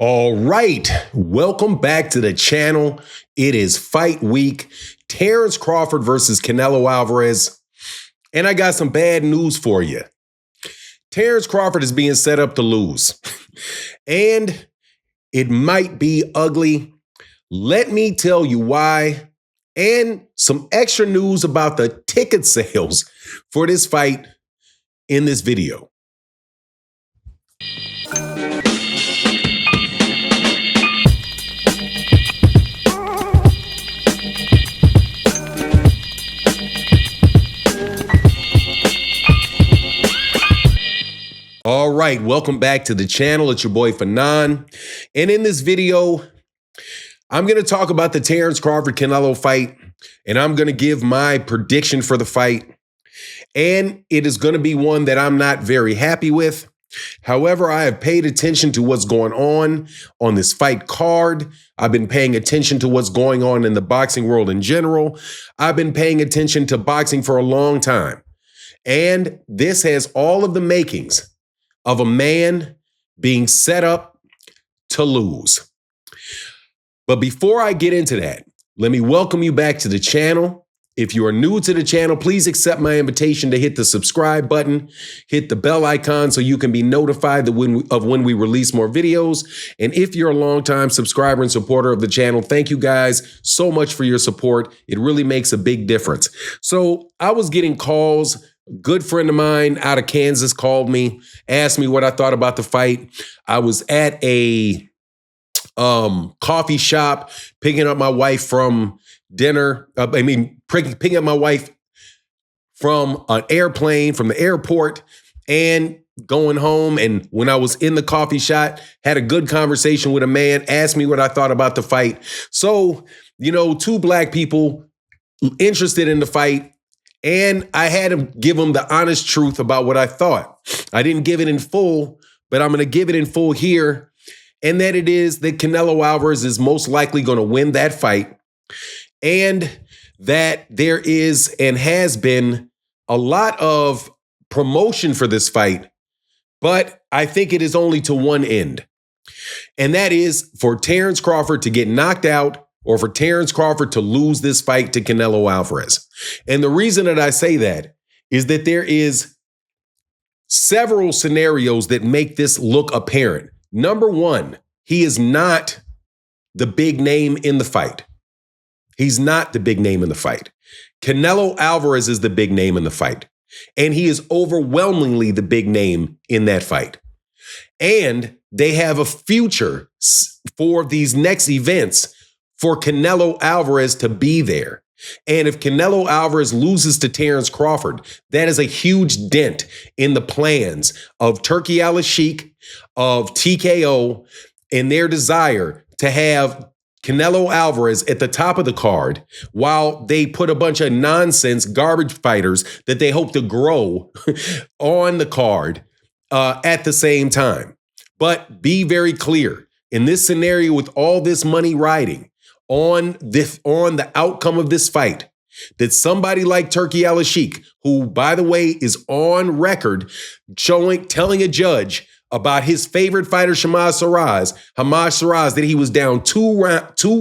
All right, welcome back to the channel. It is fight week. Terence Crawford versus Canelo Alvarez. And I got some bad news for you. Terence Crawford is being set up to lose. And it might be ugly. Let me tell you why. And some extra news about the ticket sales for this fight in this video. All right, welcome back to the channel. It's your boy Fanon. And in this video, I'm going to talk about the Terence Crawford-Canelo fight, and I'm going to give my prediction for the fight. And it is going to be one that I'm not very happy with. However, I have paid attention to what's going on this fight card. I've been paying attention to what's going on in the boxing world in general. I've been paying attention to boxing for a long time. And this has all of the makings of a man being set up to lose. But before I get into that, let me welcome you back to the channel. If you are new to the channel, please accept my invitation to hit the subscribe button, hit the bell icon so you can be notified when we release more videos. And if you're a longtime subscriber and supporter of the channel, thank you guys so much for your support. It really makes a big difference. So I was getting calls. A good friend of mine out of Kansas called me, asked me what I thought about the fight. I was at a coffee shop picking up my wife from dinner. Picking up my wife from an airplane, from the airport, and going home. And when I was in the coffee shop, had a good conversation with a man, asked me what I thought about the fight. So, you know, two black people interested in the fight. And I had to give them the honest truth about what I thought. I didn't give it in full, but I'm going to give it in full here. And that it is that Canelo Alvarez is most likely going to win that fight. And that there is and has been a lot of promotion for this fight. But I think it is only to one end. And that is for Terence Crawford to get knocked out, or for Terence Crawford to lose this fight to Canelo Alvarez. And the reason that I say that is that there is several scenarios that make this look apparent. Number one, he is not the big name in the fight. He's not the big name in the fight. Canelo Alvarez is the big name in the fight. And he is overwhelmingly the big name in that fight. And they have a future for these next events for Canelo Alvarez to be there. And if Canelo Alvarez loses to Terence Crawford, that is a huge dent in the plans of Turki Al-Sheikh, of TKO, and their desire to have Canelo Alvarez at the top of the card while they put a bunch of nonsense garbage fighters that they hope to grow on the card at the same time. But be very clear, in this scenario with all this money riding on the outcome of this fight, that somebody like Turki Al-Sheikh, who, by the way, is on record telling a judge about his favorite fighter, Hamas Shiraz, that he was down two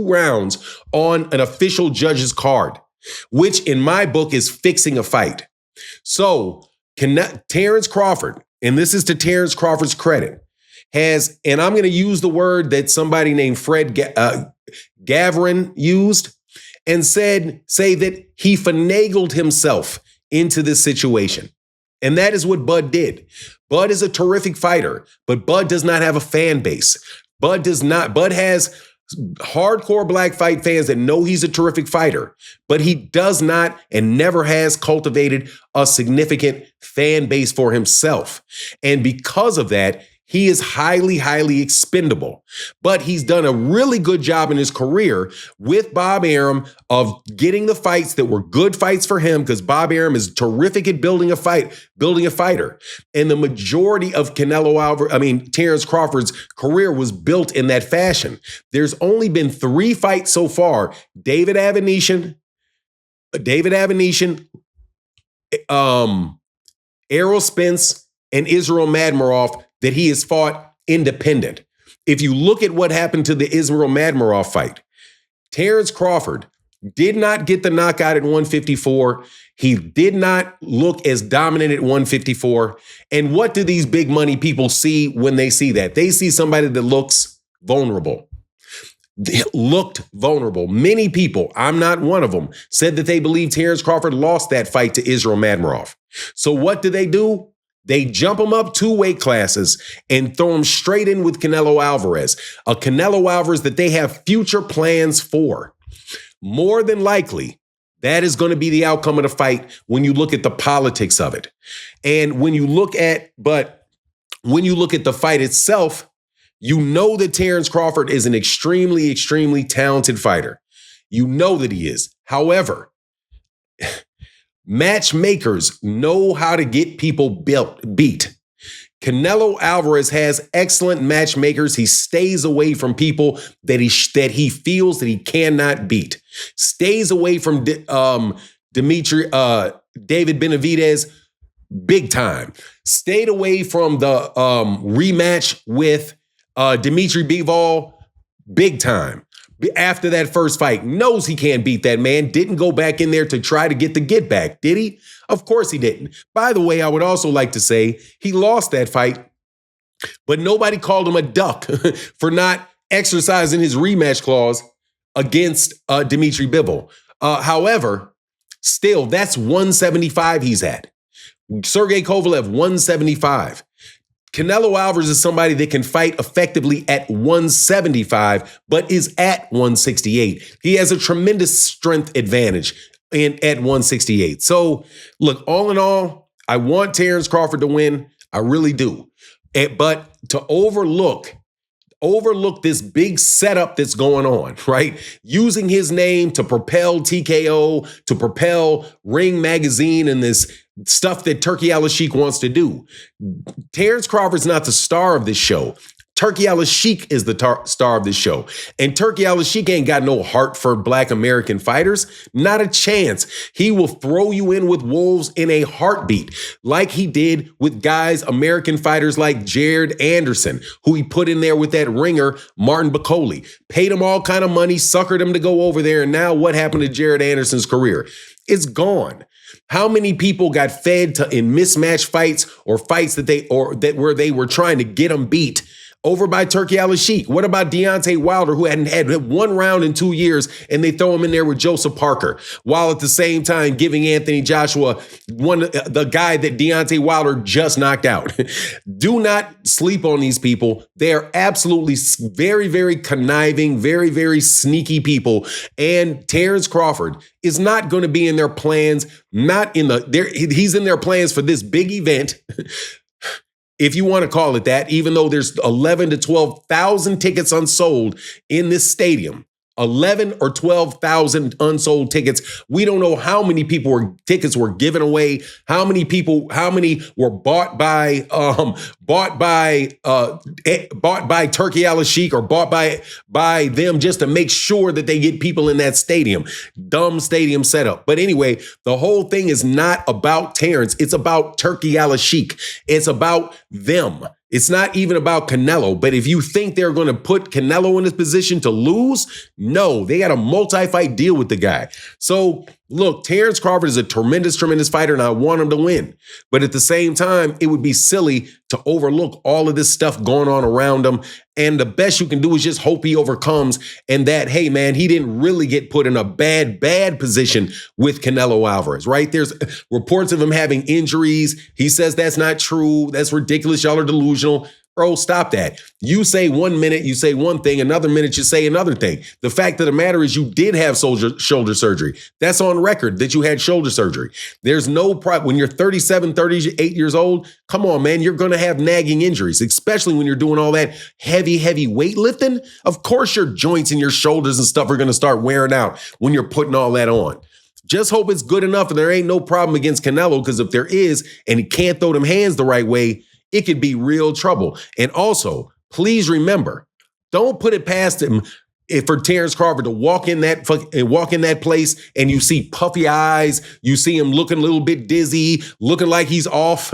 rounds on an official judge's card, which in my book is fixing a fight. So Terence Crawford, and this is to Terence Crawford's credit, has, and I'm going to use the word that somebody named Fred Gavrin used, and say that he finagled himself into this situation. And that is what Bud did. Bud is a terrific fighter, but Bud does not have a fan base. Bud has hardcore black fight fans that know he's a terrific fighter, but he does not and never has cultivated a significant fan base for himself. And because of that, he is highly, highly expendable. But he's done a really good job in his career with Bob Arum of getting the fights that were good fights for him, because Bob Arum is terrific at building a fighter. And the majority of Terence Crawford's career was built in that fashion. There's only been 3 fights so far. David Avanesian, Errol Spence, and Israel Madmarov that he has fought independent. if you look at what happened to the Israel Madmarov fight, Terence Crawford did not get the knockout at 154. He did not look as dominant at 154. And what do these big money people see when they see that? They see somebody that looks vulnerable. They looked vulnerable. Many people, I'm not one of them, said that they believe Terence Crawford lost that fight to Israel Madmarov. So what do? They jump him up 2 weight classes and throw him straight in with Canelo Alvarez, a Canelo Alvarez that they have future plans for. More than likely, that is going to be the outcome of the fight when you look at the politics of it. And when you look at the fight itself, you know that Terence Crawford is an extremely, extremely talented fighter. You know that he is. However, matchmakers know how to get people beat. Canelo Alvarez has excellent matchmakers. He stays away from people that he feels that he cannot beat. Stays away from David Benavidez big time. Stayed away from the rematch with Dimitri Bivol big time. After that first fight, knows he can't beat that man. Didn't go back in there to try to get the get back, did he? Of course he didn't. By the way, I would also like to say he lost that fight, but nobody called him a duck for not exercising his rematch clause against Dimitri Bivol. However, still, that's 175 he's at. Sergey Kovalev, 175. Canelo Alvarez is somebody that can fight effectively at 175, but is at 168. He has a tremendous strength advantage at 168. So, look, all in all, I want Terence Crawford to win. I really do. But to overlook this big setup that's going on, right? Using his name to propel TKO, to propel Ring Magazine and this stuff that Turki Al-Sheikh wants to do. Terence Crawford's not the star of this show. Turki Al-Sheikh is the star of this show. And Turki Al-Sheikh ain't got no heart for Black American fighters. Not a chance. He will throw you in with wolves in a heartbeat, like he did with guys, American fighters like Jared Anderson, who he put in there with that ringer, Martin Bacoli. Paid him all kind of money, suckered him to go over there. And now what happened to Jared Anderson's career? It's gone. How many people got fed in mismatched fights or fights where they were trying to get them beat over by Turki Al-Sheikh? What about Deontay Wilder, who hadn't had 1 round in 2 years, and they throw him in there with Joseph Parker, while at the same time giving Anthony Joshua the guy that Deontay Wilder just knocked out? Do not sleep on these people. They are absolutely very, very conniving, very, very sneaky people. And Terence Crawford is not going to be in their plans. He's in their plans for this big event. If you want to call it that, even though there's 11 to 12,000 tickets unsold in this stadium, 11 or 12,000 unsold tickets. We don't know how many tickets were given away, how many were bought by Turki Al-Sheikh or bought by them just to make sure that they get people in that stadium. Dumb stadium setup. But anyway, the whole thing is not about Terence. It's about Turki Al-Sheikh. It's about them. It's not even about Canelo, but if you think they're going to put Canelo in this position to lose, no, they got a multi-fight deal with the guy. So look, Terence Crawford is a tremendous, tremendous fighter, and I want him to win. But at the same time, it would be silly to overlook all of this stuff going on around him. And the best you can do is just hope he overcomes, and that, hey, man, he didn't really get put in a bad position with Canelo Alvarez, right? There's reports of him having injuries. He says that's not true. That's ridiculous. Y'all are delusional. Bro, stop that. You say 1 minute, you say one thing, another minute you say another thing. The fact of the matter is you did have shoulder surgery. That's on record that you had shoulder surgery. There's no problem. When you're 37, 38 years old, come on, man, you're going to have nagging injuries, especially when you're doing all that heavy weightlifting. Of course, your joints and your shoulders and stuff are going to start wearing out when you're putting all that on. Just hope it's good enough and there ain't no problem against Canelo, because if there is and he can't throw them hands the right way, it could be real trouble. And also, please remember, don't put it past him. for Terence Crawford to walk in that place and you see puffy eyes, you see him looking a little bit dizzy, looking like he's off.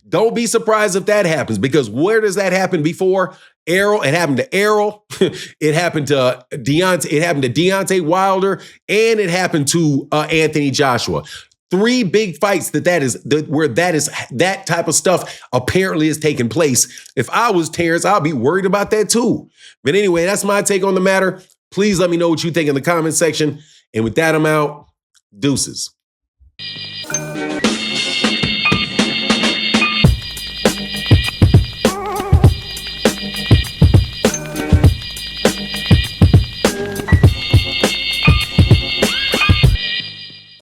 Don't be surprised if that happens, because where does that happen before? Errol. It happened to Errol. It happened to Deontay. It happened to Deontay Wilder, and it happened to Anthony Joshua. 3 big fights where that type of stuff apparently is taking place. If I was Terence, I'd be worried about that too. But anyway, that's my take on the matter. Please let me know what you think in the comment section. And with that, I'm out. Deuces.